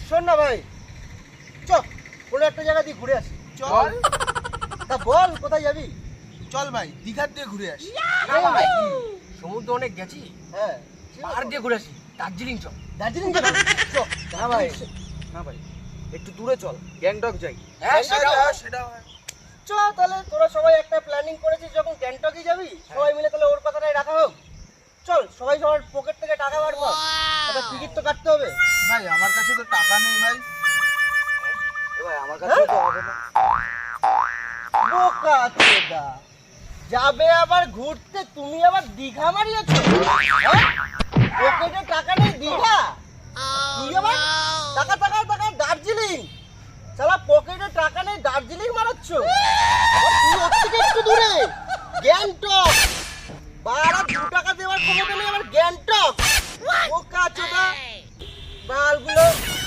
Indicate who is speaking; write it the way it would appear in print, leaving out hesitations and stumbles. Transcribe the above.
Speaker 1: শোন না ভাই, চ কোনো একটা জায়গা দিয়ে ঘুরে আসি।
Speaker 2: চল।
Speaker 1: তা বল কোথায় যাবি?
Speaker 2: চল ভাই, দীঘার দিয়ে ঘুরে আসি।
Speaker 3: সমুদ্র অনেক গেছি,
Speaker 1: হ্যাঁ
Speaker 3: পাহাড় দিয়ে ঘুরে আসি। দার্জিলিং চল।
Speaker 1: দার্জিলিং যাবি? চ।
Speaker 3: না ভাই, না ভাই, একটু দূরে চল, গ্যাংটক যাই।
Speaker 2: হ্যাঁ, সেটা হয়।
Speaker 1: চ তাহলে তোরা সবাই একটা প্ল্যানিং করেছিস যখন গ্যাংটকই যাবি, সবাই মিলে তাহলে ওর কথাটাই রাখা হোক। চল সবাই সবার পকেট থেকে টাকা বার কর, একটা টিকিট তো কাটতে হবে।
Speaker 2: ভাই আমার কাছে তো টাকা নেই ভাই।
Speaker 3: ভাই আমার কাছে তো হবে না।
Speaker 1: বোকা চোদা, যাবে আবার ঘুরতে, তুমি আবার দীঘা মারিয়েছো? পকেটে টাকা নেই দীঘা, তুই আবার টাকা টাকা টাকা দার্জিলিং। শালা পকেটে টাকা নেই দার্জিলিং মারাচ্ছ, তুই ওর থেকে একটু দূরে গ্যাংটক। 2 টাকা দেওয়ার ক্ষমতা নেই আবার গ্যাংটক। বোকা চোদা বালগুলো।